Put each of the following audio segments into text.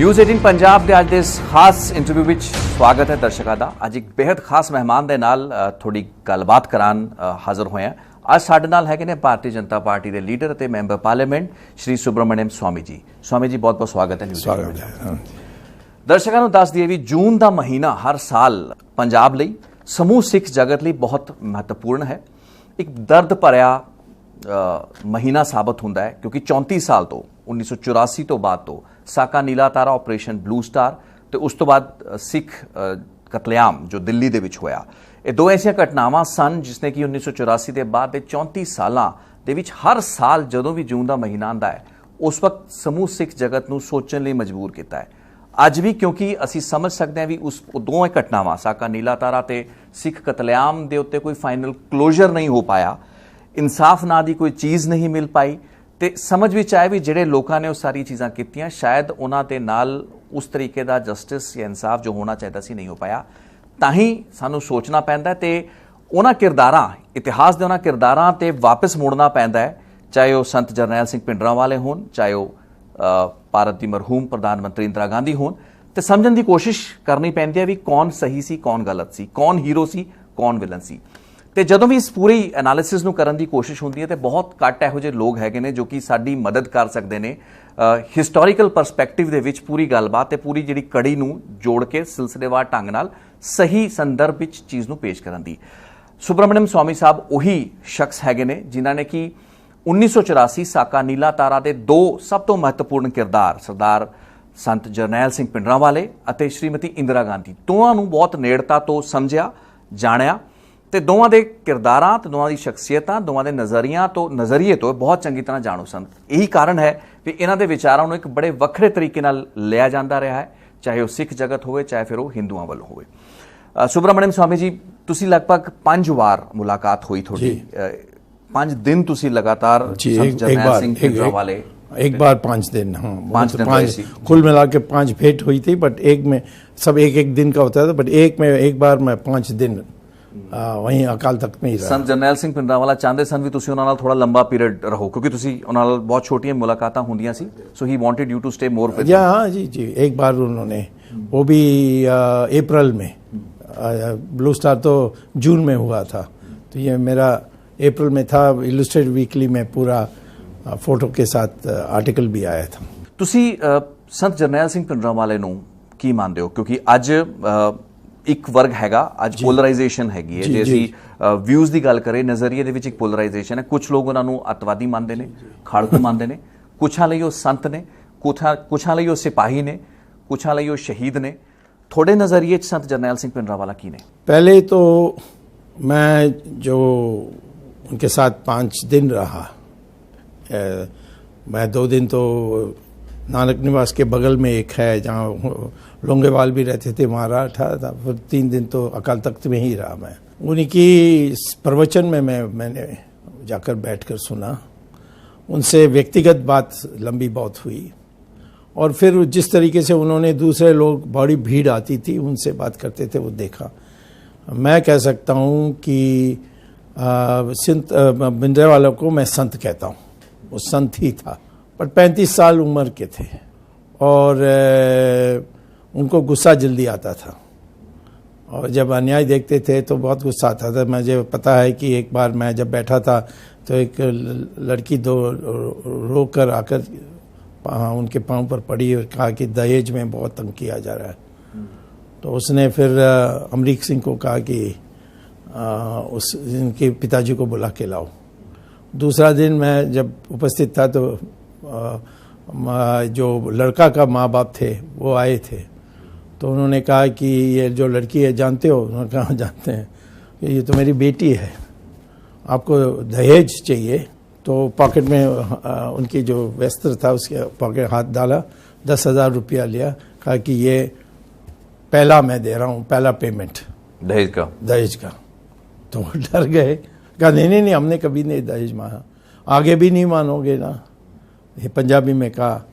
News 18 Punjab के अज के इस खास इंटरव्यू में स्वागत है दर्शकों का। अज एक बेहद खास मेहमान के नाल थोड़ी गलबात करान हाजिर होए हैं। आज साडे नाल है ने भारतीय जनता पार्टी के लीडर और मैंबर पार्लीमेंट श्री सुब्रमण्यम स्वामी जी। स्वामी जी बहुत बहुत स्वागत है। स्वागत है। दर्शकों को दस दिए भी जून का महीना हर साल पंजाब लई समूह सिख जगत लई बहुत महत्वपूर्ण है। एक दर्द भरिया महीना साबित होंदा है क्योंकि 34 साल तो 1984 तो बाद तो साका नीला तारा ऑपरेशन ब्लू स्टार तो उस तो बाद सिख कतलेआम जो दिल्ली दे विच होया, ये दो ऐसिया घटनावां सन जिसने कि 1984 के बाद 34 सालां दे विच हर साल जदों भी जून का महीना आंदा है उस वक्त समूह सिख जगत नूं सोचण लई मजबूर किया है। अज भी क्योंकि असी समझ सकते हैं भी उस दोवें घटनावां साका नीला तारा ते सिख कतलेआम दे उत्ते कोई फाइनल क्लोजर नहीं हो पाया, इंसाफ ना दी कोई चीज़ नहीं मिल पाई तो समझ भी आए भी जिहड़े लोगों ने वो सारी चीज़ां कीतियां शायद उन्हां दे नाल उस तरीके का जस्टिस या इंसाफ जो होना चाहिए सी नहीं हो पाया। तां ही सानू सोचना पैंदा ते उन्हां किरदारां इतिहास दे उन्हां किरदारां ते वापस मुड़ना पैंदा है, चाहे वो संत जरनैल सिंह भिंडरांवाले होण, चाहे वो भारत की मरहूम प्रधानमंत्री इंदिरा गांधी होण, ते समझण दी कोशिश करनी पैंदी है भी कौन सही सी कौन गलत सी, कौन हीरो सी कौन विलन सी। तो जदों भी इस पूरी एनालिसिस नूं करन दी कोशिश होंदी है तो बहुत घट इहो जिहे लोग हैगे ने जो कि साडी मदद कर सकते हैं हिस्टोरीकल परसपैक्टिव दे विच पूरी गलबात ते पूरी जिहड़ी कड़ी नूं जोड़ के सिलसिलेवार ढंग नाल सही संदर्भ विच चीज़ नूं पेश करन दी। सुब्रमण्यम स्वामी साहब उही शख्स हैगे ने जिन्हां ने कि 1984 साका नीला तारा दे दो सब तो महत्वपूर्ण किरदार सरदार संत जरनैल सिंह भिंडरांवाले अते श्रीमती इंदिरा गांधी दोवां नूं बहुत नेड़ता तो समझिया जाणिया ते दोवां दे किरदारां ते दोवां दी शख्सियतां दोवां दे नज़रिए तो बहुत चंगी तरह जाणू सन। यही कारण है कि इन्हां दे विचारां नूं एक बड़े वखरे तरीके नाल लिया जांदा रहा है, चाहे वो सिख जगत होवे चाहे फिर वो हिंदुआं वालों होवे। सुब्रमण्यम स्वामी जी तुसी लगभग 5 वार मुलाकात हुई थोड़ी, 5 दिन तुसी लगातार जरनैल सिंह भिंडरांवाले एक बार 5 दिन, हाँ 5 दिन कुल मिला के 5 भेंट हुई थी, बट एक में सब एक दिन का होता था, बट एक बार मैं 5 दिन वहीं अकाल तख्त में ही रहा। संत जरनैल सिंह भिंडरांवाला चाहते सन भी तुसी उन्हां नाल थोड़ा लंबा पीरियड रहो क्योंकि तुसी उन्हां नाल बहुत छोटियां मुलाकातां होंदियां सी, so he wanted you to stay more with. हाँ जी एक बार उन्होंने वो भी अप्रैल में, ब्लू स्टार तो जून में हुआ था, तो ये मेरा अप्रैल में था। इलस्ट्रेटेड वीकली में पूरा फोटो के साथ आर्टिकल भी आया था। तुसी संत जरनैल सिंह भिंडरांवाले नूं की मानते हो क्योंकि अज एक वर्ग हैगा, अज पोलराइजेशन हैगी है, जे असीं व्यूज़ की गल करें नज़रिए दे विच एक पोलराइजेशन है। कुछ लोग उन्हां नूं अतवादी मानते हैं, खाड़कू मानते हैं, कुछां लई वो संत ने, कुछां लई वो सिपाही ने, कुछां लई वो शहीद ने। थोड़े नज़रिए संत जरनैल सिंह भिंडरांवाला की ने? पहले तो मैं जो उनके साथ 5 दिन रहा, मैं 2 दिन तो नानक निवास के बगल में एक है जहाँ लोंगेवाल भी रहते थे, वहाँ रहा था। फिर 3 दिन तो अकाल तख्त में ही रहा मैं। उन्हीं की प्रवचन में मैंने जाकर बैठकर सुना, उनसे व्यक्तिगत बात लंबी बहुत हुई, और फिर जिस तरीके से उन्होंने दूसरे लोग बड़ी भीड़ आती थी उनसे बात करते थे वो देखा। मैं कह सकता हूँ कि संत भिंडरांवाला को मैं संत कहता हूँ, वो संत ही था, पर 35 साल उम्र के थे और उनको गुस्सा जल्दी आता था, और जब अन्याय देखते थे तो बहुत गुस्सा आता था। मुझे पता है कि एक बार मैं जब बैठा था तो एक लड़की रो कर आकर उनके पाँव पर पड़ी और कहा कि दहेज में बहुत तंग किया जा रहा है। तो उसने फिर अमरीक सिंह को कहा कि इनके पिताजी को बुला के लाओ। दूसरा दिन मैं जब उपस्थित था तो जो लड़का का माँ बाप थे वो आए थे, तो उन्होंने कहा कि ये जो लड़की है जानते हो? उन्होंने कहा जानते हैं, कि ये तो मेरी बेटी है, आपको दहेज चाहिए? तो पॉकेट में उनकी जो वस्त्र था उसके पॉकेट हाथ डाला, 10,000 रुपया लिया, कहा कि ये पहला मैं दे रहा हूँ, पहला पेमेंट दहेज का। तो वो डर गए, कहा नहीं हमने कभी नहीं दहेज मांगा, आगे भी नहीं मानोगे ना? ये पंजाबी में कहा,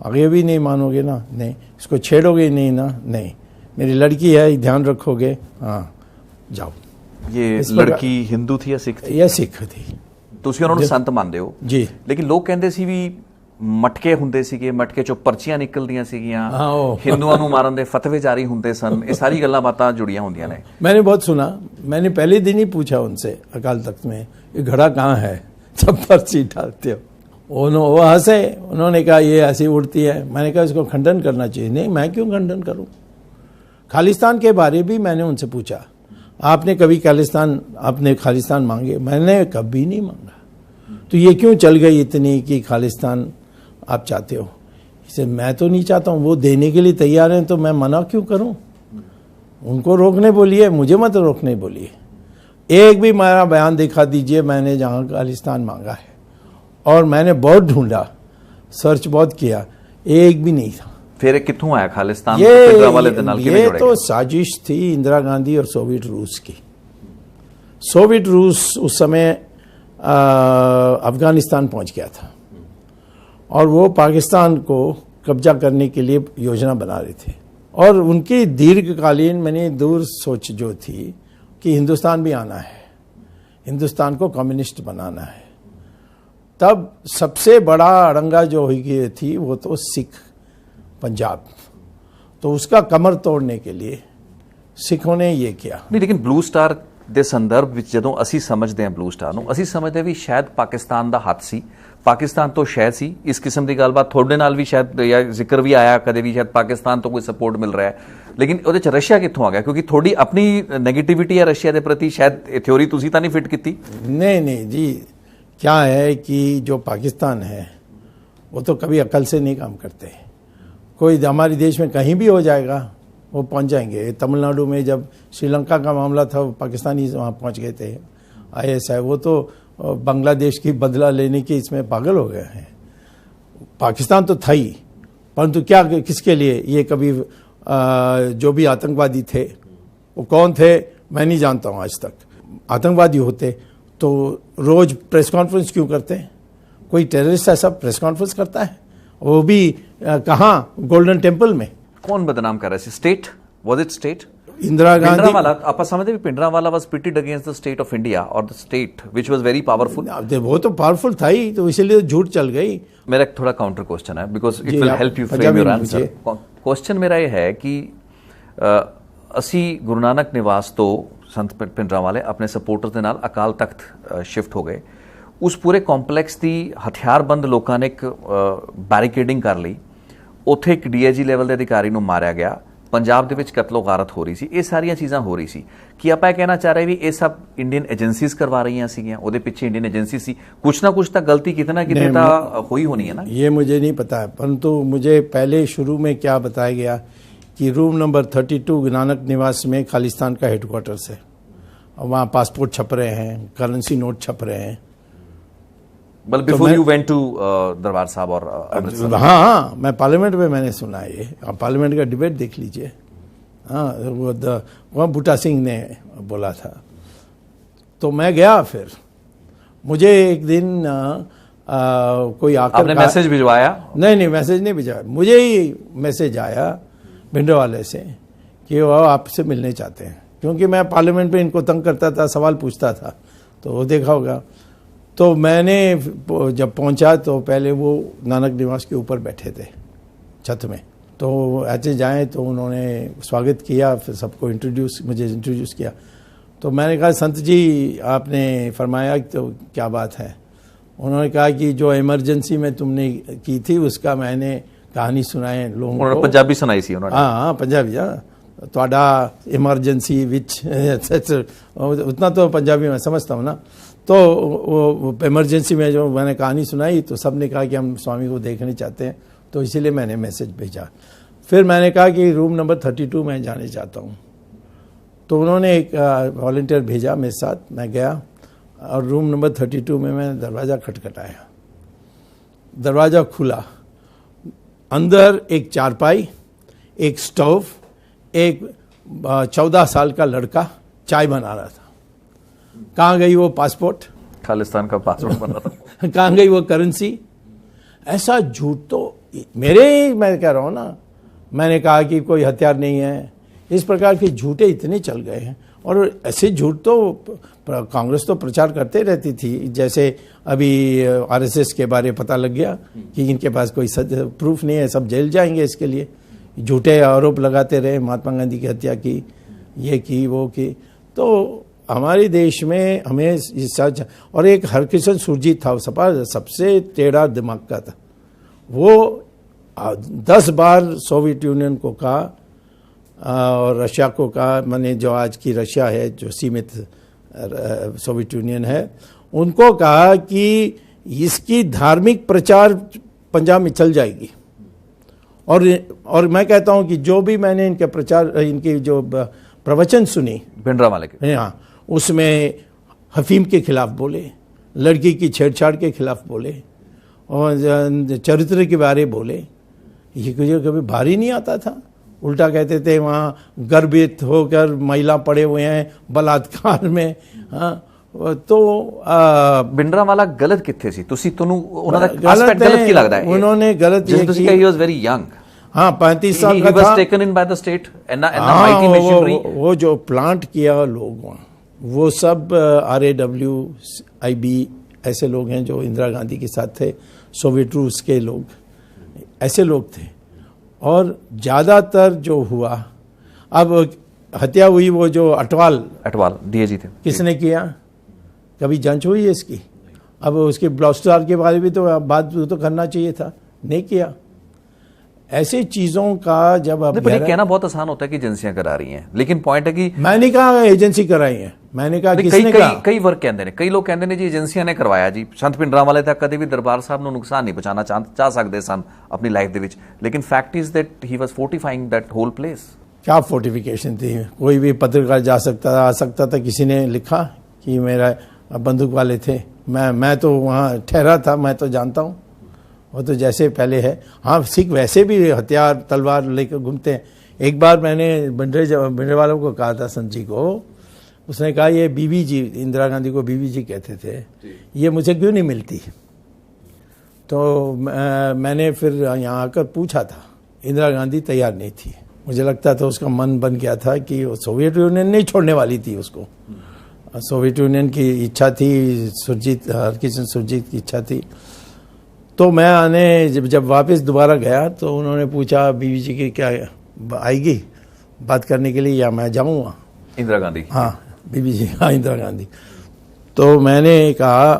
आगे भी नहीं मानोगे ना? नहीं। इसको छेड़ोगे नहीं ना? नहीं। मेरी लड़की है, ध्यान रखोगे? हाँ जाओ। ये लड़की हिंदू थी या सिख थी? यह सिख थी। तुसी उन्होंने संत मानते हो जी, लेकिन लोग कहते सी भी ਮਟਕੇ ਹੁੰਦੇ ਸੀਗੇ, ਮਟਕੇ ਚੋਂ ਪਰਚੀਆਂ ਨਿਕਲਦੀਆਂ ਸੀਗੀਆਂ, ਹਾਂ, ਉਹ। ਹਿੰਦੂਆਂ ਨੂੰ ਮਾਰਨ ਦੇ ਫਤਵੇ ਜਾਰੀ ਹੁੰਦੇ ਸਨ, ਇਹ ਸਾਰੀ ਗੱਲਾਂ ਬਾਤਾਂ जुड़ियां ਹੁੰਦੀਆਂ ਨੇ। मैंने बहुत सुना, मैंने पहले दिन ही पूछा उनसे अकाल तख्त में, ये घड़ा कहाँ है जब पर्ची डालते हो। वो हंसे, उन्होंने कहा ये ऐसी उड़ती है। मैंने कहा इसको खंडन करना चाहिए। नहीं, मैं क्यों खंडन करूं। खालिस्तान के बारे भी मैंने उनसे पूछा, आपने कभी खालिस्तान मांगे? मैंने कभी नहीं मांगा। तो ये क्यों चल गई इतनी कि खालिस्तान आप चाहते हो? इसे मैं तो नहीं चाहता हूँ, वो देने के लिए तैयार हैं तो मैं मना क्यों करूं। उनको रोकने बोलिए, मुझे मत रोकने बोलिए। एक भी मेरा बयान दिखा दीजिए मैंने जहाँ खालिस्तान मांगा है। और मैंने बहुत ढूंढा, सर्च बहुत किया, एक भी नहीं था। फिर कित्थों आया खालिस्तान? ये तो साजिश थी इंदिरा गांधी और सोवियत रूस की। सोवियत रूस उस समय अफगानिस्तान पहुंच गया था और वो पाकिस्तान को कब्जा करने के लिए योजना बना रहे थे। और उनकी दीर्घकालीन मैंने दूर सोच जो थी कि हिंदुस्तान भी आना है, हिंदुस्तान को कम्युनिस्ट बनाना है। तब सबसे बड़ा अड़ंगा जो हुई थी वो तो सिख पंजाब, तो उसका कमर तोड़ने के लिए सिखों ने ये किया। नहीं, लेकिन ब्लू स्टार ਦੇ ਸੰਦਰਭ ਵਿੱਚ ਜਦੋਂ ਅਸੀਂ ਸਮਝਦੇ ਹਾਂ ਬਲੂ ਸਟਾਰ ਨੂੰ, ਅਸੀਂ ਸਮਝਦੇ ਵੀ ਸ਼ਾਇਦ ਪਾਕਿਸਤਾਨ ਦਾ ਹੱਥ ਸੀ, ਪਾਕਿਸਤਾਨ ਤੋਂ ਸ਼ਾਇਦ ਸੀ। ਇਸ ਕਿਸਮ ਦੀ ਗੱਲਬਾਤ ਤੁਹਾਡੇ ਨਾਲ ਵੀ ਸ਼ਾਇਦ ਜਾਂ ਜ਼ਿਕਰ ਵੀ ਆਇਆ ਕਦੇ ਵੀ, ਸ਼ਾਇਦ ਪਾਕਿਸਤਾਨ ਤੋਂ ਕੋਈ ਸਪੋਰਟ ਮਿਲ ਰਿਹਾ ਹੈ, ਲੇਕਿਨ ਉਹਦੇ ਚ ਰਸ਼ੀਆ ਕਿੱਥੋਂ ਆ ਗਿਆ? ਕਿਉਂਕਿ ਥੋੜੀ ਆਪਣੀ ਨੈਗੇਟਿविटी ਹੈ ਰਸ਼ੀਆ ਦੇ ਪ੍ਰਤੀ, ਸ਼ਾयद ਇਹ ਥਿयोरी ਤੁਸੀਂ ਤਾਂ ਨਹੀਂ ਫਿੱਟ ਕੀਤੀ? नहीं जी, क्या है कि जो पाकिस्तान है वो तो कभी अकल से नहीं काम करते। कोई हमारे देश में कहीं भी हो जाएगा वो पहुंच जाएंगे। तमिलनाडु में जब श्रीलंका का मामला था, पाकिस्तानी वहाँ पहुंच गए थे ISI, वो तो बांग्लादेश की बदला लेने के इसमें पागल हो गए हैं। पाकिस्तान तो था ही, परंतु क्या किसके लिए? ये कभी जो भी आतंकवादी थे वो कौन थे मैं नहीं जानता हूँ आज तक। आतंकवादी होते तो रोज प्रेस कॉन्फ्रेंस क्यों करते? कोई टेररिस्ट ऐसा प्रेस कॉन्फ्रेंस करता है? वो भी कहाँ? गोल्डन टेम्पल में। कौन बदनाम कर रहा है? State? Was it state? Indira Gandhi. Bhindranwala, आप समझते भी Bhindranwala was pitted against the state of India और the state which was very powerful. वो तो पावरफुल था ही, तो इसीलिए झूठ चल गई। मेरा एक थोड़ा काउंटर क्वेश्चन है, because it will help you frame your answer. Question मेरा ये है कि ਅਸੀਂ ਗੁਰੂ ਨਾਨਕ ਨਿਵਾਸ ਤੋਂ ਸੰਤ ਭਿੰਡਰਾਂਵਾਲੇ ਆਪਣੇ ਸਪੋਰਟਰਸ ਦੇ ਨਾਲ ਅਕਾਲ ਤਖਤ ਸ਼ਿਫਟ ਹੋ ਗਏ। ਉਸ ਪੂਰੇ ਕੰਪਲੈਕਸ ਦੀ ਹਥਿਆਰਬੰਦ ਲੋਕਾਂ ਨੇ ਇੱਕ ਬੈਰੀਕੇਡਿੰਗ ਕਰ ਲਈ। ਉੱਥੇ ਇੱਕ DIG ਲੈਵਲ ਦੇ ਅਧਿਕਾਰੀ ਨੂੰ ਮਾਰਿਆ ਗਿਆ। ਪੰਜਾਬ ਦੇ ਵਿੱਚ ਕਤਲੋ ਗਾਰਤ ਹੋ ਰਹੀ ਸੀ। ਇਹ ਸਾਰੀਆਂ ਚੀਜ਼ਾਂ ਹੋ ਰਹੀ ਸੀ। ਕੀ ਆਪਾਂ ਇਹ ਕਹਿਣਾ ਚਾਹ ਰਹੇ ਵੀ ਇਹ ਸਭ ਇੰਡੀਅਨ ਏਜੰਸੀਜ਼ ਕਰਵਾ ਰਹੀਆਂ ਸੀਗੀਆਂ? ਉਹਦੇ ਪਿੱਛੇ ਇੰਡੀਅਨ ਏਜੰसी ਸੀ, कुछ ना कुछ तो गलती कितना कितना हुई होनी है ना। ये मुझे नहीं पता है, परंतु मुझे पहले शुरू में क्या बताया गया कि रूम नंबर 32 नानक निवास में खालिस्तान का हेडक्वार्टर्स है। वहाँ पासपोर्ट छप रहे हैं, करेंसी नोट छप रहे हैं। बल बिफोर यू वेंट टू दरबार साहब और अमृतसर? हाँ, मैं पार्लियामेंट में मैंने सुना है ये। आप पार्लियामेंट का डिबेट देख लीजिए। हाँ, वो बूटा सिंह ने बोला था। तो मैं गया। फिर मुझे एक दिन कोई आकर आपने मैसेज भिजवाया? नहीं, मैसेज नहीं भिजवाया। मुझे ही मैसेज आया भिंडरावाले से कि वो आपसे मिलने चाहते हैं, क्योंकि मैं पार्लियामेंट में इनको तंग करता था, सवाल पूछता था, तो वो देखा होगा। तो मैंने जब पहुंचा तो पहले वो नानक निवास के ऊपर बैठे थे छत में। तो ऐसे जाएं तो उन्होंने स्वागत किया, फिर सबको मुझे इंट्रोड्यूस किया। तो मैंने कहा संत जी आपने फरमाया तो क्या बात है? उन्होंने कहा कि जो इमरजेंसी में तुमने की थी उसका मैंने कहानी सुनाए लोगों को। पंजाबी सुनाई सी उन्होंने? हाँ, पंजाबी। ਤੁਹਾਡਾ इमरजेंसी विच उतना तो पंजाबी में समझता हूँ ना। तो वो इमरजेंसी में जो मैंने कहानी सुनाई तो सब ने कहा कि हम स्वामी को देखने चाहते हैं, तो इसीलिए मैंने मैसेज भेजा। फिर मैंने कहा कि रूम नंबर 32 में जाने चाहता हूँ। तो उन्होंने एक वॉलंटियर भेजा मेरे साथ। मैं गया और रूम नंबर 32 में मैंने दरवाज़ा खटखटाया। दरवाज़ा खुला। अंदर एक चारपाई, एक स्टोव, एक 14 साल का लड़का चाय बना रहा था। कहाँ गई वो पासपोर्ट? खालिस्तान का पासपोर्ट बना था। कहाँ गई वो करेंसी? ऐसा झूठ तो मैं कह रहा हूँ ना, मैंने कहा कि कोई हथियार नहीं है। इस प्रकार के झूठे इतने चल गए हैं और ऐसे झूठ तो कांग्रेस तो प्रचार करते रहती थी। जैसे अभी आरएसएस के बारे पता लग गया कि इनके पास कोई प्रूफ नहीं है, सब जेल जाएंगे इसके लिए, झूठे आरोप लगाते रहे, महात्मा गांधी की हत्या की, ये की, वो की। तो हमारे देश में हमें सच, और एक हरकिशन सुरजीत था, सपा सबसे टेढ़ा दिमाग का था, वो 10 बार सोवियत यूनियन को कहा और रशिया को कहा, माने जो आज की रशिया है, जो सीमित सोवियत यूनियन है, उनको कहा कि इसकी धार्मिक प्रचार पंजाब में चल जाएगी। और मैं कहता हूं कि जो भी मैंने इनके प्रचार, इनकी जो प्रवचन सुनी भिंडरावाले के, हाँ, उसमें हफीम के खिलाफ बोले, लड़की की छेड़छाड़ के खिलाफ बोले, और चरित्र के बारे बोले। ये कभी भारी नहीं आता था। उल्टा कहते थे वहाँ गर्भित होकर महिला पड़े हुए हैं बलात्कार में। हाँ, तो भिंडरावाला गलत किथे सी? तुसी तोनू उन्होंने एस्पेक्ट गलत की लगता है? उन्होंने गलत ये कि ही वाज वेरी यंग। हाँ, 35 साल का था। He was taken in by the state and mighty machinery। वो जो प्लांट किया लोग वहाँ, वो सब RAW, IB ऐसे लोग हैं जो इंदिरा गांधी के साथ थे, सोवियत रूस के लोग, ऐसे लोग थे। और ज्यादातर जो हुआ, अब हत्या हुई वो जो अटवाल DAG थे, किसने किया? कभी जांच हुई है इसकी? अब उसके ब्लास्टर के बारे में तो बात तो करना चाहिए था, नहीं किया। ऐसे चीजों का जब अब कहना बहुत आसान होता है कि एजेंसियां करा रही हैं, लेकिन पॉइंट है कि मैंने कहा एजेंसी कराई है, मैंने कहा किसने कहा? कई वर्ग कहते हैं, कई लोग कहते हैं जी एजेंसियां ने करवाया जी। संत भिंडरावाले तक कभी भी दरबार साहब ਨੂੰ ਨੁਕਸਾਨ ਨਹੀਂ ਪਹੁੰਚਾਉਣਾ ਚਾਹ ਸਕਦੇ ਸਨ अपनी लाइफ ਦੇ ਵਿੱਚ, लेकिन fact is that he was fortifying that whole place. क्या फोर्टिफिकेशन थी? कोई भी पत्रकार जा सकता था, आ सकता था। किसी ने लिखा कि मेरा बंदूक वाले थे, मैं तो वहाँ ठहरा था, मैं तो जानता हूँ। वो तो जैसे पहले है। हाँ, सिख वैसे भी हथियार तलवार लेकर घूमते हैं। एक बार मैंने भिंडरे वालों को कहा था, संत जी को, उसने कहा ये बीबी जी, इंदिरा गांधी को बीबी जी कहते थे, ये मुझे क्यों नहीं मिलती? तो मैंने फिर यहाँ आकर पूछा था, इंदिरा गांधी तैयार नहीं थी। मुझे लगता था उसका मन बन गया था कि वो सोवियत यूनियन नहीं छोड़ने वाली थी उसको। सोवियत यूनियन की इच्छा थी, हरकिशन सुरजीत की इच्छा थी। तो मैं आने जब वापस दोबारा गया तो उन्होंने पूछा बीबी जी की क्या आएगी बात करने के लिए या मैं जाऊँगा? इंदिरा गांधी? हाँ, बीबी जी, हाँ, इंदिरा गांधी। तो मैंने कहा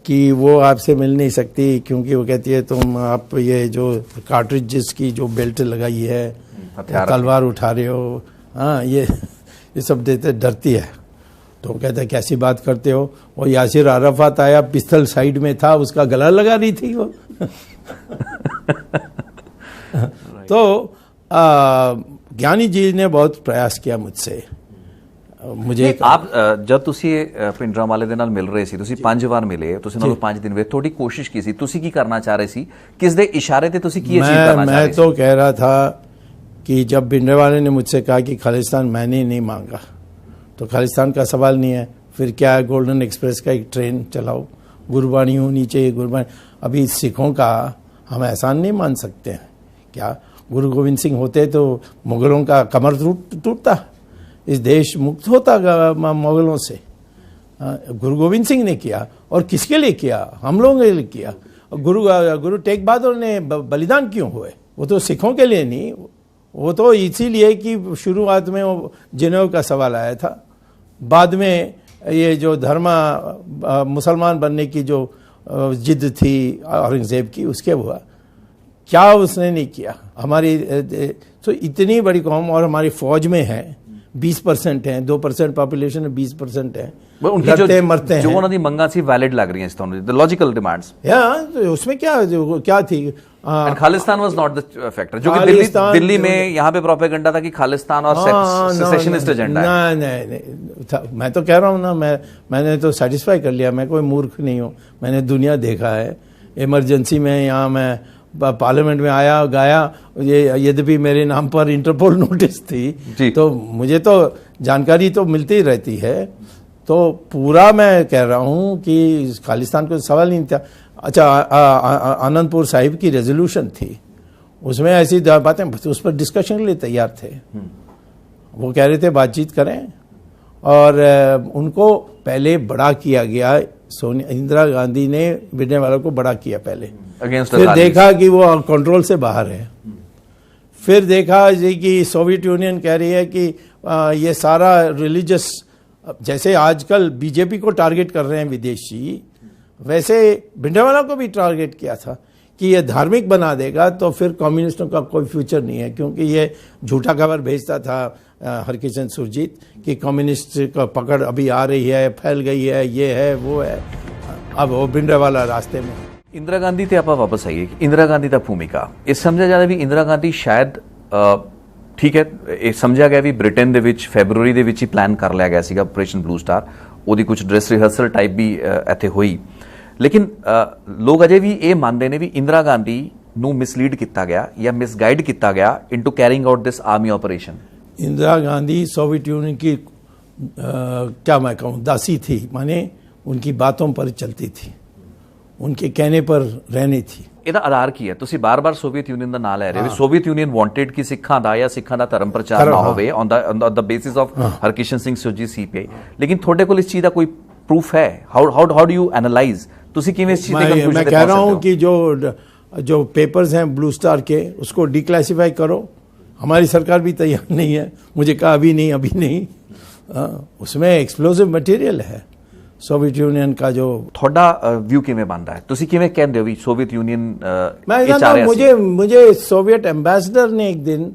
कि वो आपसे मिल नहीं सकती, क्योंकि वो कहती है तुम आप ये जो कार्ट्रिजेस की जो बेल्ट लगाई है, तलवार उठा रहे हो, हाँ, ये सब देते, डरती है। तो कहता है कैसी बात करते हो? वो यासिर अराफात आया, पिस्तल साइड में था, उसका गला लगा रही थी वो। तो ज्ञानी जी ने बहुत प्रयास किया मुझसे। मुझे आप जब तुसी भिंडरावाले दे नाल मिल रहे सी, तुसी 5 बार मिले, तुसी नाल 5 दिन वे थोड़ी कोशिश की सी, तुसी की करना चाह रहे सी, किस दे इशारे ते तुसी की अचीव करना चाह रहे सी? मैं तो कह रहा था कि जब भिंडरावाले ने मुझसे कहा कि खालिस्तान मैंने नहीं मांगा, तो खालिस्तान का सवाल नहीं है, फिर क्या है, गोल्डन एक्सप्रेस का एक ट्रेन चलाओ, गुरबानी होनी चाहिए, गुरबानी। अभी सिखों का हम एहसान नहीं मान सकते हैं क्या? गुरु गोविंद सिंह होते तो मुगलों का कमर टूटता, इस देश मुक्त होता मुगलों से। गुरु गोविंद सिंह ने किया, और किसके लिए किया? हम लोगों के लिए किया। गुरु टेक बहादुर ने बलिदान क्यों हुए? वो तो सिखों के लिए नहीं, वो तो इसीलिए कि शुरुआत में वो जिनेवा का सवाल आया था, बाद में ये जो मुसलमान बनने की जो जिद थी औरंगजेब की, उसके हुआ। क्या उसने नहीं किया? हमारी तो इतनी बड़ी कौम, और हमारी फौज में है 20% है, 2% पॉपुलेशन में 20% है, लड़ते मरते हैं। जो उन्होंने दी मंगा सी वैलिड लग रही हैं, द लॉजिकल डिमांड्स। तो उसमें क्या थी? Khalistan was not the factor, जो कि दिल्ली में यहाँ पे प्रोपेगेंडा था कि खालिस्तान और सेसेशनिस्ट एजेंडा है। नहीं, मैं तो कह रहा हूँ ना, मैंने तो सेटिस्फाई कर लिया, मैं कोई मूर्ख नहीं हूँ, मैंने दुनिया देखा है। इमरजेंसी में यहाँ मैं पार्लियामेंट में आया गाया, ये यद्यपि मेरे नाम पर इंटरपोल नोटिस थी, तो मुझे तो जानकारी तो मिलती ही रहती है। तो पूरा मैं कह रहा हूँ कि खालिस्तान को सवाल नहीं था। अच्छा, आनंदपुर साहिब की रेजोल्यूशन थी, उसमें ऐसी बातें, उस पर डिस्कशन के लिए तैयार थे। वो कह रहे थे बातचीत करें, और उनको पहले बड़ा किया गया। इंदिरा गांधी ने भिंडरावाला को बड़ा किया पहले, फिर देखा कि वो कंट्रोल से बाहर है, फिर देखा जी कि सोवियत यूनियन कह रही है कि ये सारा रिलीजियस, जैसे आजकल बीजेपी को टारगेट कर रहे हैं विदेशी, वैसे भिंडरावाला को भी टारगेट किया था कि ये धार्मिक बना देगा तो फिर कम्युनिस्टों का कोई फ्यूचर नहीं है, क्योंकि ये झूठा खबर भेजता था हरकिशन सुरजीत कि कम्युनिस्ट का पकड़ अभी आ रही है, फैल गई है, ये है वो है। अब वो भिंडरावाला रास्ते में। इंदिरा गांधी ते ਆਪਾਂ ਵਾਪਸ ਆਈਏ। इंदिरा गांधी ਦਾ ਭੂਮਿਕਾ ਇਹ ਸਮਝਿਆ ਜਾਂਦਾ ਵੀ इंदिरा गांधी ਸ਼ਾਇਦ ਠੀਕ ਹੈ, ਇਹ ਸਮਝਿਆ ਗਿਆ ਵੀ ਬ੍ਰਿਟੇਨ ਦੇ ਵਿੱਚ ਫੈਬਰੂਰੀ ਦੇ ਵਿੱਚ ਹੀ ਪਲਾਨ ਕਰ ਲਿਆ ਗਿਆ ਸੀਗਾ ਆਪਰੇਸ਼ਨ ਬਲੂ ਸਟਾਰ, ਉਹਦੀ ਕੁਝ ਡਰੈਸ ਰਿਹਰਸਲ ਟਾਈਪ ਵੀ ਇੱਥੇ ਹੋਈ, ਲੇਕਿਨ ਲੋਕ ਅਜੇ ਵੀ ਇਹ ਮੰਨਦੇ ਨੇ ਵੀ इंदिरा गांधी ਨੂੰ ਮਿਸਲੀਡ ਕੀਤਾ ਗਿਆ ਜਾਂ ਮਿਸਗਾਈਡ ਕੀਤਾ ਗਿਆ into carrying out this army operation. Indira Gandhi Soviet Union की क्या मैं कहूँ दासी थी, माने उनकी बातों पर चलती थी, उनके कहने पर रहनी थी। ਇਹਦਾ ਆਧਾਰ ਕੀ ਹੈ? ਤੁਸੀਂ ਬਾਰ-ਬਾਰ ਸੋਵੀਅਤ ਯੂਨੀਅਨ ਦਾ ਨਾਂ ਲੈ ਰਹੇ ਹੋ। ਸੋਵੀਅਤ ਯੂਨੀਅਨ ਵਾਂਟਡ ਕਿ ਸਿੱਖਾਂ ਦਾ ਜਾਂ ਸਿੱਖਾਂ ਦਾ ਧਰਮ ਪ੍ਰਚਾਰ ਨਾ ਹੋਵੇ on the basis of Harkishan Singh Surjeet CPI, ਲੇਕਿਨ ਤੁਹਾਡੇ ਕੋਲ ਇਸ ਚੀਜ਼ ਦਾ ਕੋਈ ਪ੍ਰੂਫ ਹੈ? How do you analyse? ਤੁਸੀਂ ਕਿਵੇਂ ਇਸ ਚੀਜ਼ ਦੇ ਕੰਕਲੂਜਨ मैं कह रहा हूँ कि जो पेपर्स हैं ब्लू स्टार के, उसको डिक्लासिफाई करो। हमारी सरकार भी तैयार नहीं है, मुझे कहा अभी नहीं। उसमें एक्सप्लोसिव मटेरियल है सोवियत यूनियन का। जो ਤੁਹਾਡਾ व्यू ਕਿਵੇਂ ਬਣਦਾ ਹੈ? ਤੁਸੀਂ ਕਿਵੇਂ ਕਹਿੰਦੇ ਹੋ ਵੀ सोवियत यूनियन मैं जानता हूं, मुझे सोवियत एम्बेसडर ने एक दिन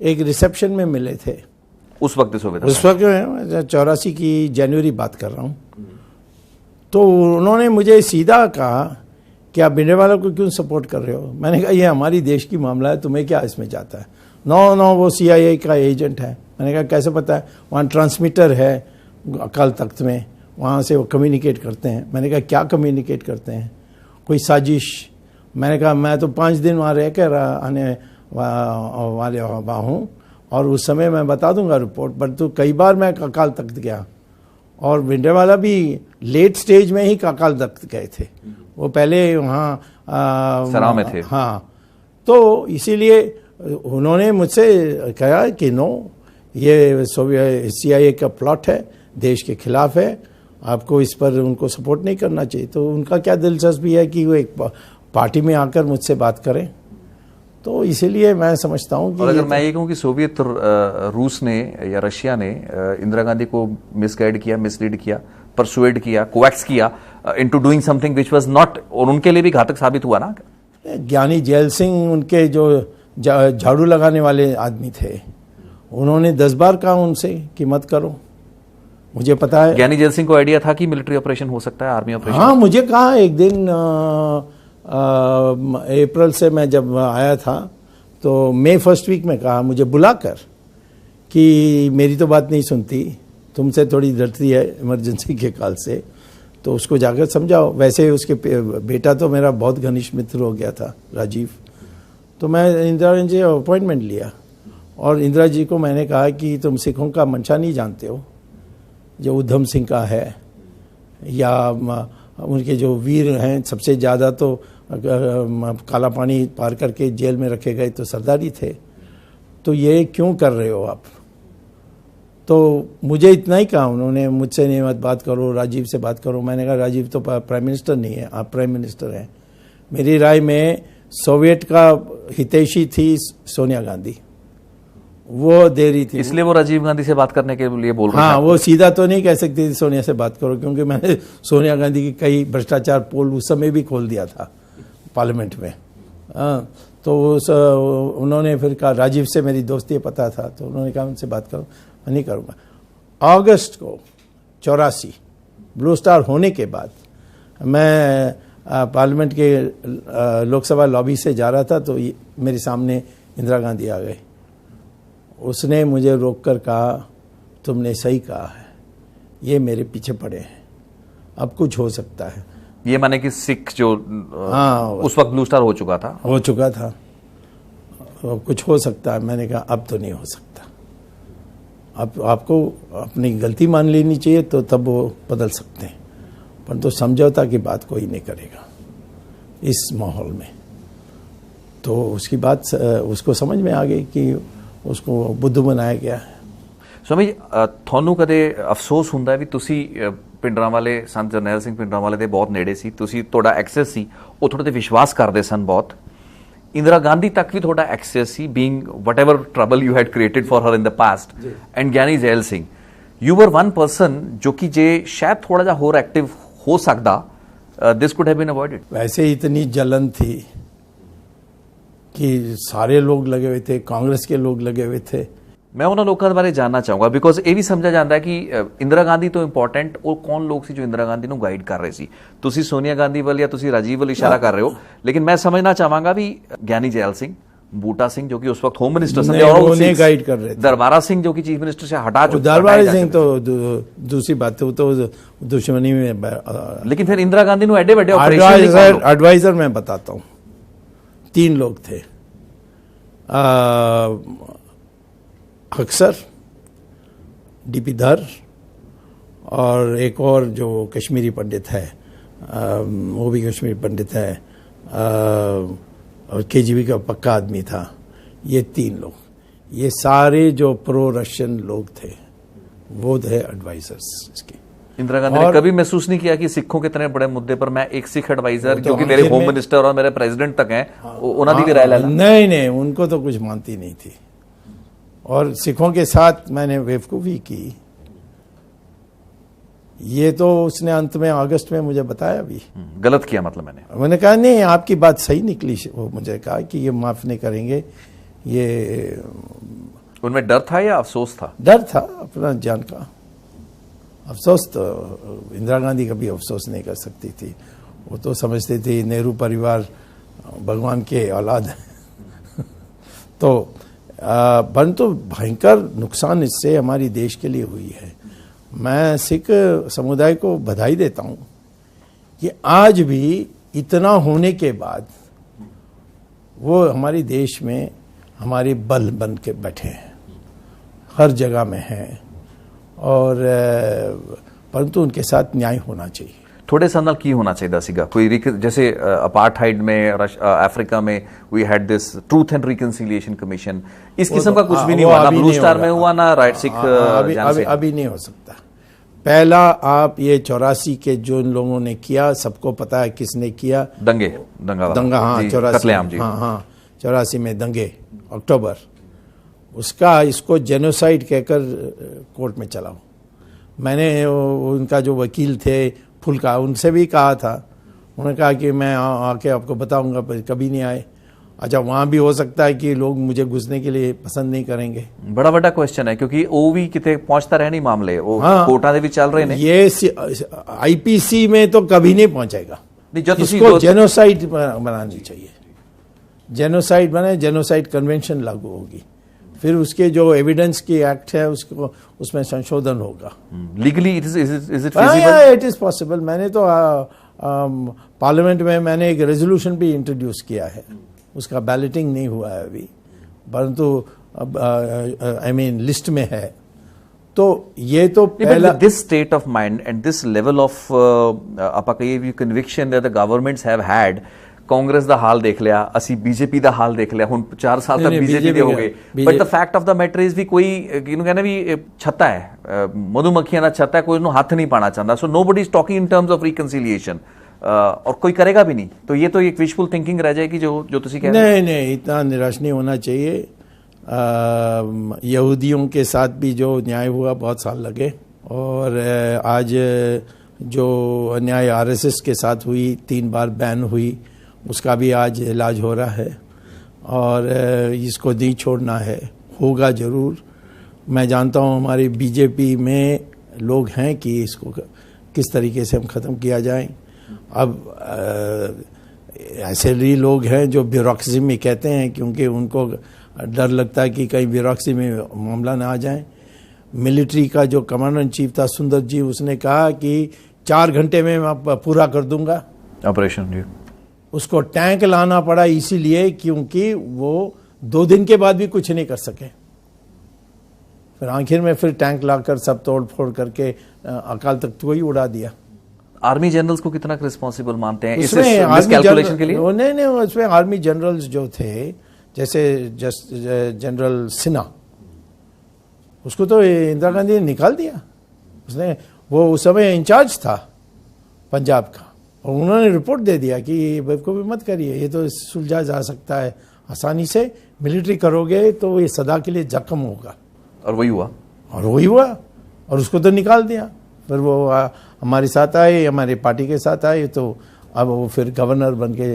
एक रिसेप्शन में मिले थे। उस वक्त सोवियत, उस वक्त 84 की जनवरी बात कर रहा हूं, तो उन्होंने मुझे सीधा कहा कि आप भिंडरावाला को क्यों सपोर्ट कर रहे हो? मैंने कहा ये हमारी देश की मामला है, तुम्हें क्या इसमें जाता है? नो वो CIA का एजेंट है। मैंने कहा कैसे पता है? वहाँ ट्रांसमीटर है अकाल तख्त में, वहाँ से वो कम्युनिकेट करते हैं। मैंने कहा क्या कम्युनिकेट करते हैं? कोई साजिश? मैंने कहा मैं तो 5 दिन वहाँ रह कर आने वाले हूँ और उस समय मैं बता दूंगा रिपोर्ट। पर तो कई बार मैं अकाल तख्त गया और भिंडरावाला भी लेट स्टेज में ही अकाल तख्त गए थे, वो पहले वहाँ सराव में थे। हाँ, तो इसीलिए उन्होंने मुझसे कहा कि नो, ये CIA का प्लॉट है, देश के खिलाफ है, आपको इस पर उनको सपोर्ट नहीं करना चाहिए। तो उनका क्या दिलचस्पी है कि वो एक पार्टी में आकर मुझसे बात करें? तो इसीलिए मैं समझता हूँ कि अगर मैं ये कहूँ कि सोवियत रूस ने या रशिया ने इंदिरा गांधी को मिसगाइड किया, मिसलीड किया, परसुएड किया, कोवैक्स किया into doing something which was not, और उनके लिए भी घातक साबित हुआ ना। ज्ञानी जैल सिंह उनके जो झाड़ू लगाने वाले आदमी थे, उन्होंने 10 बार कहा उनसे कि मत करो। मुझे पता है ज्ञानी जैल सिंह को आइडिया था कि मिलिट्री ऑपरेशन हो सकता है, आर्मी ऑपरेशन। हाँ, मुझे कहा एक दिन अप्रैल से मैं जब आया था तो मई फर्स्ट वीक में कहा मुझे बुलाकर कि मेरी तो बात नहीं सुनती, तुमसे थोड़ी डरती है इमरजेंसी के काल से, तो उसको जाकर समझाओ। वैसे उसके बेटा तो मेरा बहुत घनिष्ठ मित्र हो गया था, राजीव। तो मैं इंदिरा जी से अपॉइंटमेंट लिया और इंदिरा जी को मैंने कहा कि तुम सिखों का मंशा नहीं जानते हो, जो उधम सिंह का है या उनके जो वीर हैं, सबसे ज़्यादा तो काला पानी पार करके जेल में रखे गए तो सरदारी थे, तो ये क्यों कर रहे हो आप? तो मुझे इतना ही कहा उन्होंने, मुझसे नहीं मत बात करो, राजीव से बात करो। मैंने कहा राजीव तो प्राइम मिनिस्टर नहीं है, आप प्राइम मिनिस्टर हैं। मेरी राय में सोवियत का हितैषी थी सोनिया गांधी, वो दे रही थी, इसलिए वो राजीव गांधी से बात करने के लिए बोल रहे हाँ, वो सीधा तो नहीं कह सकती थी सोनिया से बात करो, क्योंकि मैंने सोनिया गांधी की कई भ्रष्टाचार पोल उस समय भी खोल दिया था पार्लियामेंट में। तो उन्होंने फिर कहा, राजीव से मेरी दोस्ती पता था, तो उन्होंने कहा उनसे बात करो। मैं नहीं करूँगा। अगस्त को 84 ब्लू स्टार होने के बाद मैं पार्लियामेंट के लोकसभा लॉबी से जा रहा था, तो मेरे सामने इंदिरा गांधी आ गए। उसने मुझे रोककर कहा, तुमने सही कहा है, ये मेरे पीछे पड़े हैं, अब कुछ हो सकता है। ये माने कि सिख जो हाँ, उस वक्त ब्लू स्टार हो चुका था, अब कुछ हो सकता है। मैंने कहा अब तो नहीं हो सकता, अब आपको अपनी गलती मान लेनी चाहिए, तो तब वो बदल सकते हैं, पर तो समझौता की बात कोई नहीं करेगा इस माहौल में। तो उसकी बात उसको समझ में आ गई कि उसको बुद्धू बनाया गया है। स्वामी ਤੁਹਾਨੂੰ ਕਦੇ ਅਫਸੋਸ ਹੁੰਦਾ ਵੀ ਤੁਸੀਂ ਪਿੰਡਰਾਂਵਾਲੇ ਸੰਤ ਜਰਨੈਲ ਸਿੰਘ ਪਿੰਡਰਾਂਵਾਲੇ ਦੇ ਬਹੁਤ ਨੇੜੇ ਸੀ, ਤੁਸੀਂ ਤੁਹਾਡਾ ਐਕਸੈਸ ਸੀ, ਉਹ ਤੁਹਾਡੇ ਤੇ ਵਿਸ਼ਵਾਸ ਕਰਦੇ ਸਨ ਬਹੁਤ। ਇੰਦਰਾ ਗਾਂਧੀ ਤੱਕ ਵੀ ਤੁਹਾਡਾ ਐਕਸੈਸ ਸੀ, being whatever trouble you had created for her in the past, and Giani Zail Singh you were one person ਜੋ ਕਿ ਜੇ ਸ਼ਾयद थोड़ा ਜਿਹਾ ਹੋਰ ਐਕਟਿਵ ਹੋ ਸਕਦਾ, this could have been avoided. वैसे इतनी जलन थी कि सारे लोग लगे हुए थे, कांग्रेस के लोग लगे हुए थे। मैं उन्होंने लोगों के बारे जानना चाहूँगा बिकॉज ये भी समझा जाता है कि इंदिरा गांधी तो इंपॉर्टेंट और कौन लोग सी जो इंदिरा गांधी को गाइड कर रहे सी। तुसी सोनिया गांधी वाल या तुसी राजीव वाल इशारा कर रहे हो, लेकिन मैं समझना चाहांगा भी ज्ञानी जैल सिंह, बूटा सिंह जो कि उस वक्त होम मिनिस्टर थे और उन्हें गाइड कर रहे थे, दरबारा सिंह जो कि चीफ मिनिस्टर से हटा चुके, दरबारा सिंह तो दूसरी बात है, तो दुश्मनी में। लेकिन फिर इंदिरा गांधी ने एडे बड़े एडवाइजर मैं बताता हूँ, 3 लोग थे, अक्सर, डीपी धर और एक और जो कश्मीरी पंडित है, वो भी कश्मीरी पंडित है, और केजीबी का पक्का आदमी था। ये 3 लोग, ये सारे जो प्रो रशियन लोग थे वो थे एडवाइजर्स इसके। इंदिरा गांधी ने कभी महसूस नहीं किया कि सिखों के इतने बड़े मुद्दे पर मैं एक सिख एडवाइजर जो कि मेरे होम मिनिस्टर और मेरे प्रेसिडेंट तक हैं, उन्होंने भी राय लेना? नहीं, उनको तो कुछ मानती नहीं थी, और सिखों के साथ मैंने बेवकूफ़ी की। ये तो उसने अंत में अगस्त में मुझे बताया भी। गलत किया मतलब मैंने कहा नहीं, आपकी बात सही निकली। वो मुझे कहा कि ये माफ़ नहीं करेंगे। ये उनमें डर था या अफसोस था? डर था अपना जान का। अफसोस तो इंदिरा गांधी कभी अफसोस नहीं कर सकती थी, वो तो समझती थी नेहरू परिवार भगवान के औलाद है। तो परंतु भयंकर नुकसान इससे हमारी देश के लिए हुई है। मैं सिख समुदाय को बधाई देता हूँ कि आज भी इतना होने के बाद वो हमारे देश में हमारे बल बन के बैठे हैं, हर जगह में हैं, और परंतु उनके साथ न्याय होना चाहिए। थोड़े साल की होना चाहिए सीगा कोई जैसे अपार्थाइड में अफ्रीका में we had this truth and reconciliation commission, इस किस्म का कुछ भी नहीं हुआ, ना ब्लू स्टार में हुआ, ना राइट सिख। अभी नहीं हो सकता। पहला आप ये 84 के जो इन लोगों ने किया, सबको पता है किसने किया, दंगा हाँ 84 में दंगे अक्टूबर, उसका इसको जेनोसाइड कहकर कोर्ट में चलाओ। मैंने उनका जो वकील थे फुलका, उनसे भी कहा था, उन्होंने कहा कि मैं आके आपको बताऊंगा, पर कभी नहीं आए। अच्छा, वहाँ भी हो सकता है कि लोग मुझे घुसने के लिए पसंद नहीं करेंगे। बड़ा बड़ा क्वेश्चन है क्योंकि वो भी कितने पहुंचता रहे नहीं मामले, वो कोर्टा भी चल रहे हैं। ये आईपीसी में तो कभी नहीं पहुंचेगा। इसको जेनोसाइड बनानी चाहिए, जेनोसाइड बने, जेनोसाइड कन्वेंशन लागू होगी, फिर उसके जो एविडेंस की एक्ट है उसको उसमें संशोधन होगा। Legally it is possible. मैंने तो पार्लियामेंट में मैंने एक रेजोल्यूशन भी इंट्रोड्यूस किया है, उसका बैलेटिंग नहीं हुआ है अभी, परंतु आई मीन लिस्ट में है। तो ये तो पहला this state of mind and this level of ਆਪਾਂ ਕਹੀਏ ਵੀ conviction that the governments have had. Congress ਦਾ ਹਾਲ ਦੇਖ ਲਿਆ, ਅਸੀਂ ਬੀਜੇਪੀ ਦਾ ਹਾਲ ਦੇਖ ਲਿਆ, ਹੁਣ 4 ਸਾਲ ਤੱਕ ਬੀਜੇਪੀ ਦੇ ਹੋ ਗਏ। But the fact of the matter is ਵੀ ਕੋਈ ਕਿਹਨੂੰ ਕਹਿੰਦੇ ਵੀ ਛੱਤਾ ਹੈ, ਮਧੂਮੱਖੀਆਂ ਦਾ ਛੱਤਾ ਹੈ, ਕੋਈ ਉਹਨੂੰ ਹੱਥ ਨਹੀਂ ਪਾਣਾ ਚਾਹੁੰਦਾ। So nobody is talking in terms of reconciliation, और कोई करेगा भी नहीं। तो ये तो एक विशफुल थिंकिंग रह जाएगी जो तुसी कह रहे हैं। नहीं, इतना निराश नहीं होना चाहिए। यहूदियों के साथ भी जो न्याय हुआ बहुत साल लगे, और आज जो अन्याय आरएसएस के साथ हुई, 3 बार बैन हुई, उसका भी आज इलाज हो रहा है, और इसको नहीं छोड़ना है, होगा ज़रूर। मैं जानता हूँ हमारी बीजेपी में लोग हैं कि इसको किस तरीके से हम ख़त्म किया जाए। अब ऐसे भी लोग हैं जो ब्यूरोक्रेसी में कहते हैं, क्योंकि उनको डर लगता है कि कहीं ब्यूरोक्रेसी में मामला ना आ जाए। मिलिट्री का जो कमांडर इन चीफ था सुंदर जी, उसने कहा कि 4 घंटे में मैं पूरा कर दूंगा ऑपरेशन जी। उसको टैंक लाना पड़ा इसीलिए क्योंकि वो 2 दिन के बाद भी कुछ नहीं कर सके। फिर आखिर में फिर टैंक लाकर सब तोड़ फोड़ करके अकाल तख्त को ही उड़ा दिया। आर्मी जनरल्स को कितना रिस्पॉन्सिबल मानते हैं इस कैलकुलेशन के लिए? नहीं, उसमें आर्मी जनरल्स जो थे, जैसे जनरल सिन्हा, उसको तो इंदिरा गांधी ने निकाल दिया। उसने, वो उस समय इंचार्ज था पंजाब का, और उन्होंने रिपोर्ट दे दिया कि बेवकूफ़ी मत करिए, ये तो सुलझा जा सकता है आसानी से, मिलिट्री करोगे तो ये सदा के लिए जख्म होगा। और वही हुआ। और उसको तो निकाल दिया। फिर वो हमारे साथ आए, हमारे पार्टी के साथ आए, तो अब वो फिर गवर्नर बन के,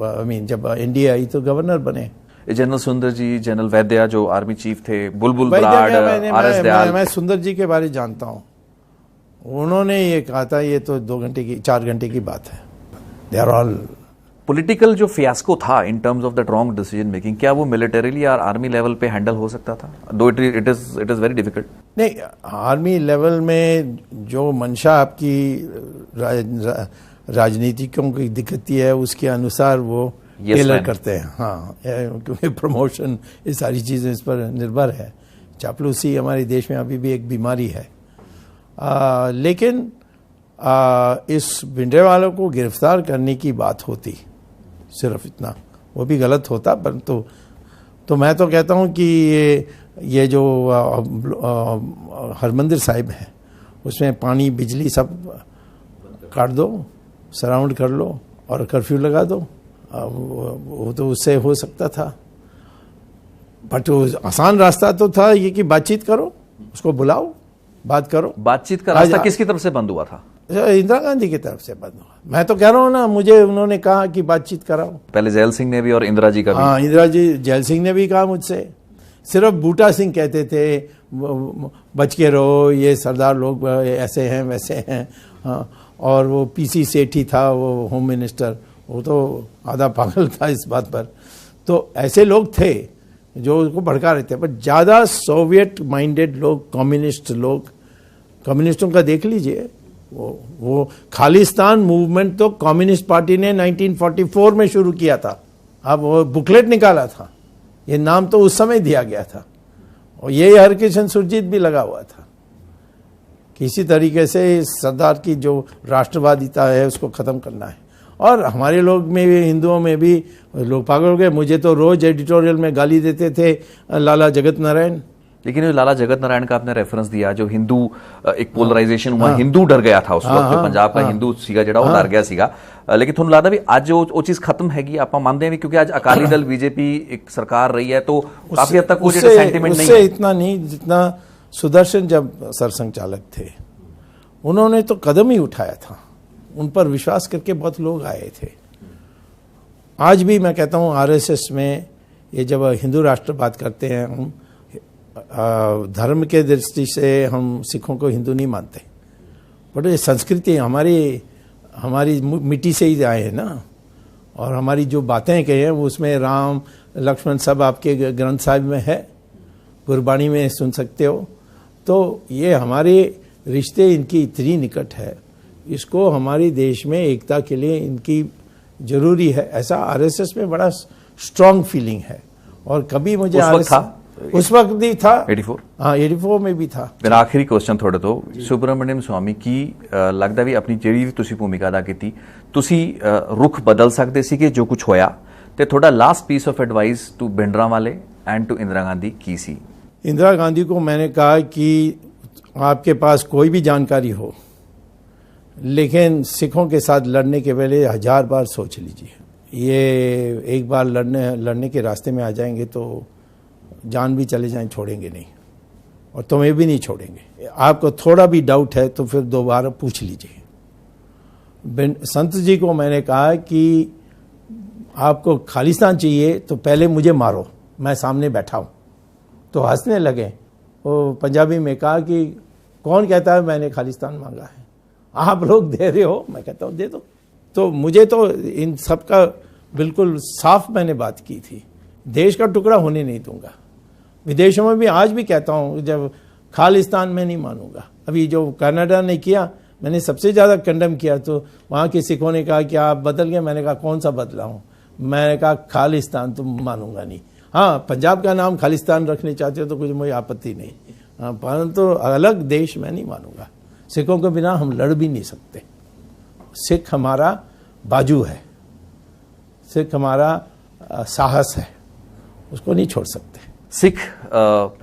आई मीन जब एनडीए आई तो गवर्नर बने। जनरल सुंदर जी, जनरल वैद्या जो आर्मी चीफ थे, बुलबुल भाई ब्राड, देखिए, दयाल। मैं सुंदर जी के बारे में जानता हूँ। उन्होंने ये कहा था, ये तो 4 घंटे की बात है। दे आर ऑल पॉलिटिकल जो फियास्को था इन terms of that wrong decision making, क्या वो मिलिटरीली या आर्मी लेवल पे हैंडल हो सकता था? दो इट इज वेरी डिफिकल्ट। नहीं, आर्मी लेवल में जो मंशा आपकी राजनीतिकों की दिखती है, उसके अनुसार वो टेलर करते हैं। हाँ, क्योंकि प्रमोशन, ये सारी चीज़ें इस पर निर्भर है। चापलूसी हमारे देश में अभी भी एक बीमारी है। लेकिन इस भिंडरावाला को गिरफ्तार करने की बात होती, सिर्फ इतना, वो भी गलत होता। परंतु तो मैं तो कहता हूँ कि ये जो हरमंदिर साहिब है, उसमें पानी बिजली सब काट दो, सराउंड कर लो और कर्फ्यू लगा दो। वो तो उससे हो सकता था, बट वो आसान रास्ता तो था ये कि बातचीत करो, उसको बुलाओ, बात करो। बातचीत का रास्ता किसकी तरफ से बंद हुआ था? इंदिरा गांधी की तरफ से बंद हुआ। मैं तो कह रहा हूँ ना, मुझे उन्होंने कहा कि बातचीत कराओ। पहले जैल सिंह ने भी और इंदिरा जी का भी। हाँ, इंदिरा जी, जैल सिंह ने भी कहा मुझसे। सिर्फ बूटा सिंह कहते थे बच के रहो, ये सरदार लोग ऐसे हैं वैसे हैं। हाँ, और वो पीसी सेठी था, वो होम मिनिस्टर, वो तो आधा पागल था इस बात पर। तो ऐसे लोग थे जो उसको भड़का रहे थे, पर ज़्यादा सोवियत माइंडेड लोग, कम्युनिस्ट लोग, कम्युनिस्टों का देख लीजिए। वो खालिस्तान मूवमेंट तो कम्युनिस्ट पार्टी ने 1944 में शुरू किया था। अब वो बुकलेट निकाला था, ये नाम तो उस समय दिया गया था, और यही हरकिशन सुरजीत भी लगा हुआ था। किसी तरीके से सरदार की जो राष्ट्रवादिता है उसको ख़त्म करना है। और हमारे लोग में भी, हिंदुओं में भी लोग पागल हो गए। मुझे तो रोज एडिटोरियल में गाली देते थे लाला जगत नारायण। लेकिन जो लाला जगत नारायण का आपने रेफरेंस दिया, जो हिंदू एक पोलराइजेशन हुआ, हिंदू डर गया था उस वक्त, जो पंजाब का हिंदू सीगा जिहड़ा वो डर गया सीगा। लेकिन ਤੁਹਾਨੂੰ ਲੱਗਦਾ ਵੀ ਅੱਜ ਉਹ ਚੀਜ਼ ਖਤਮ ਹੈਗੀ, ਆਪਾਂ ਮੰਨਦੇ ਹਾਂ ਵੀ ਕਿਉਂਕਿ ਅੱਜ ਅਕਾਲੀ ਦਲ बीजेपी एक सरकार रही है, तो काफी हद तक वो जो सेंटिमेंट नहीं है। उससे इतना नहीं जितना सुदर्शन जब सरसंघ चालक थे, उन्होंने तो कदम ही उठाया था। उन पर विश्वास करके बहुत लोग आए थे। आज भी मैं कहता हूँ आरएसएस में ये जब हिंदू राष्ट्रवाद करते हैं, हम धर्म के दृष्टि से हम सिखों को हिंदू नहीं मानते, बट ये संस्कृति हमारी मिट्टी से ही आए हैं ना। और हमारी जो बातें कही हैं वो उसमें राम लक्ष्मण सब आपके ग्रंथ साहिब में है, गुरबाणी में सुन सकते हो। तो ये हमारे रिश्ते इनकी इतनी निकट है, इसको हमारे देश में एकता के लिए इनकी जरूरी है। ऐसा आरएसएस में बड़ा स्ट्रांग फीलिंग है। और कभी मुझे उस वक्त भी था 84। हाँ, 84 में भी था। मेरा आखिरी क्वेश्चन थोड़े तो सुब्रमण्यम स्वामी की लगता भी अपनी ਜਿਹੜੀ ਵੀ ਤੁਸੀਂ ਭੂਮਿਕਾ ਅਦਾ ਕੀਤੀ, ਤੁਸੀਂ ਰੁਖ ਬਦਲ ਸਕਦੇ ਸੀ ਕਿ ਜੋ ਕੁਝ ਹੋਇਆ, ਤੇ ਤੁਹਾਡਾ last piece of advice to Bhindranwale and to Indira Gandhi की सी? इंदिरा गांधी को मैंने कहा कि आपके पास कोई भी जानकारी हो, लेकिन सिखों के साथ लड़ने के पहले 1000 बार सोच लीजिए। ये एक बार लड़ने के रास्ते में आ जाएंगे तो जान भी चले जाएं, छोड़ेंगे नहीं, और तुम्हें भी नहीं छोड़ेंगे। आपको थोड़ा भी डाउट है तो फिर दोबारा पूछ लीजिए। संत जी को मैंने कहा कि आपको खालिस्तान चाहिए तो पहले मुझे मारो, मैं सामने बैठा हूँ। तो हंसने लगे। वो पंजाबी में कहा कि कौन कहता है मैंने खालिस्तान मांगा है, आप लोग दे रहे हो, मैं कहता हूँ दे दो। तो मुझे तो इन सब का बिल्कुल साफ मैंने बात की थी, देश का टुकड़ा होने नहीं दूंगा। विदेशों में भी आज भी कहता हूँ, जब खालिस्तान में नहीं मानूंगा। अभी जो कनाडा ने किया, मैंने सबसे ज़्यादा कंडेम किया, तो वहाँ के सिखों ने कहा कि आप बदल गए। मैंने कहा कौन सा बदला हूँ, मैंने कहा खालिस्तान तो मानूंगा नहीं। हाँ, पंजाब का नाम खालिस्तान रखने चाहते हो तो कुछ मुझे आपत्ति नहीं, हाँ, परंतु अलग देश मैं नहीं मानूंगा। सिखों के बिना हम लड़ भी नहीं सकते। सिख हमारा बाजू है, सिख हमारा साहस है, उसको नहीं छोड़ सकते। ਸਿੱਖ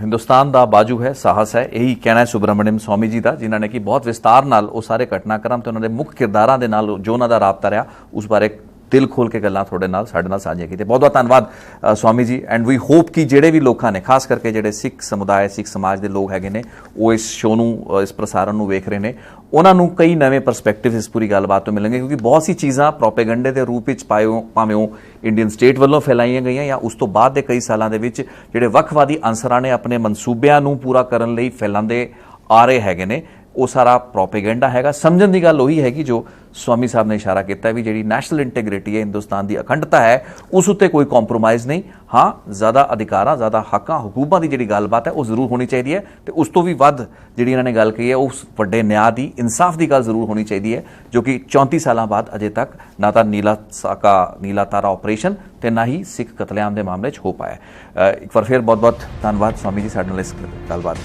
ਹਿੰਦੁਸਤਾਨ ਦਾ ਬਾਜੂ ਹੈ, ਸਾਹਸ ਹੈ, ਇਹੀ ਕਹਿਣਾ ਹੈ ਸੁਬਰਾਮਣੀਅਮ ਸਵਾਮੀ ਜੀ ਦਾ, ਜਿਨ੍ਹਾਂ ਨੇ ਕਿ ਬਹੁਤ ਵਿਸਤਾਰ ਨਾਲ ਉਹ ਸਾਰੇ ਘਟਨਾਕ੍ਰਮ ਤੇ ਉਹਨਾਂ ਦੇ ਮੁੱਖ ਕਿਰਦਾਰਾਂ ਦੇ ਨਾਲ ਜੋ ਉਹਨਾਂ ਦਾ ਰਾਬਤਾ ਰਿਹਾ ਉਸ ਬਾਰੇ ਦਿਲ ਖੋਲ ਕੇ ਗੱਲਾਂ ਤੁਹਾਡੇ ਨਾਲ ਸਾਡੇ ਨਾਲ ਸਾਂਝੀਆਂ ਕੀਤੀਆਂ। ਬਹੁਤ ਬਹੁਤ ਧੰਨਵਾਦ Swami ji. And we hop ਕਿ ਜਿਹੜੇ ਵੀ ਲੋਕਾਂ ਨੇ, ਖਾਸ ਕਰਕੇ ਜਿਹੜੇ ਸਿੱਖ ਸਮੁਦਾਇ, ਸਿੱਖ ਸਮਾਜ ਦੇ ਲੋਕ ਹੈਗੇ ਨੇ, ਉਹ ਇਸ ਸ਼ੋਅ ਨੂੰ, ਇਸ ਪ੍ਰਸਾਰਣ ਨੂੰ ਵੇਖ ਰਹੇ ਨੇ, ਉਹਨਾਂ ਨੂੰ ਕਈ ਨਵੇਂ ਪਰਸਪੈਕਟਿਵ ਇਸ ਪੂਰੀ ਗੱਲਬਾਤ ਤੋਂ ਮਿਲਣਗੇ, ਕਿਉਂਕਿ ਬਹੁਤ ਸੀ ਚੀਜ਼ਾਂ ਪ੍ਰੋਪੇਗੰਡੇ ਦੇ ਰੂਪ ਵਿੱਚ ਭਾਵੇਂ ਉਹ ਇੰਡੀਅਨ ਸਟੇਟ ਵੱਲੋਂ ਫੈਲਾਈਆਂ ਗਈਆਂ ਜਾਂ ਉਸ ਤੋਂ ਬਾਅਦ ਦੇ ਕਈ ਸਾਲਾਂ ਦੇ ਵਿੱਚ ਜਿਹੜੇ ਵੱਖਵਾਦੀ ਅੰਸਰਾਂ ਨੇ ਆਪਣੇ ਮਨਸੂਬਿਆਂ ਨੂੰ ਪੂਰਾ ਕਰਨ ਲਈ ਫੈਲਾਉਂਦੇ ਆ ਰਹੇ ਹੈਗੇ ਨੇ, ਉਹ ਸਾਰਾ ਪ੍ਰੋਪੇਗੈਂਡਾ ਹੈਗਾ। ਸਮਝਣ ਦੀ ਗੱਲ ਉਹੀ ਹੈਗੀ ਜੋ ਸਵਾਮੀ ਸਾਹਿਬ ਨੇ ਇਸ਼ਾਰਾ ਕੀਤਾ ਵੀ ਜਿਹੜੀ ਨੈਸ਼ਨਲ ਇੰਟੈਗ੍ਰਿਟੀ ਹੈ, ਹਿੰਦੁਸਤਾਨ ਦੀ ਅਖੰਡਤਾ ਹੈ, ਉਸ ਉੱਤੇ ਕੋਈ ਕੰਪਰੋਮਾਈਜ਼ ਨਹੀਂ। ਹਾਂ, ਜ਼ਿਆਦਾ ਅਧਿਕਾਰਾਂ, ਜ਼ਿਆਦਾ ਹੱਕਾਂ ਹਕੂਕਾਂ ਦੀ ਜਿਹੜੀ ਗੱਲਬਾਤ ਹੈ ਉਹ ਜ਼ਰੂਰ ਹੋਣੀ ਚਾਹੀਦੀ ਹੈ, ਤੇ ਉਸ ਤੋਂ ਵੀ ਵੱਧ ਜਿਹੜੀ ਇਹਨਾਂ ਨੇ ਗੱਲ ਕਹੀ ਹੈ ਉਸ ਵੱਡੇ ਨਿਆਂ ਦੀ, ਇਨਸਾਫ ਦੀ ਗੱਲ ਜ਼ਰੂਰ ਹੋਣੀ ਚਾਹੀਦੀ ਹੈ, ਜੋ ਕਿ 34 ਸਾਲਾਂ ਬਾਅਦ ਅਜੇ ਤੱਕ ਨਾ ਤਾਂ ਨੀਲਾ ਤਾਰਾ ਆਪਰੇਸ਼ਨ ਤੇ ਨਾ ਹੀ ਸਿੱਖ ਕਤਲੇਆਮ ਦੇ ਮਾਮਲੇ 'ਚ ਹੋ ਪਾਇਆ। ਇੱਕ ਵਾਰ ਫਿਰ ਬਹੁਤ ਬਹੁਤ ਧੰਨਵਾਦ ਸਵਾਮੀ ਜੀ ਸਾਡੇ ਨਾਲ ਇਸ ਗੱਲਬਾਤ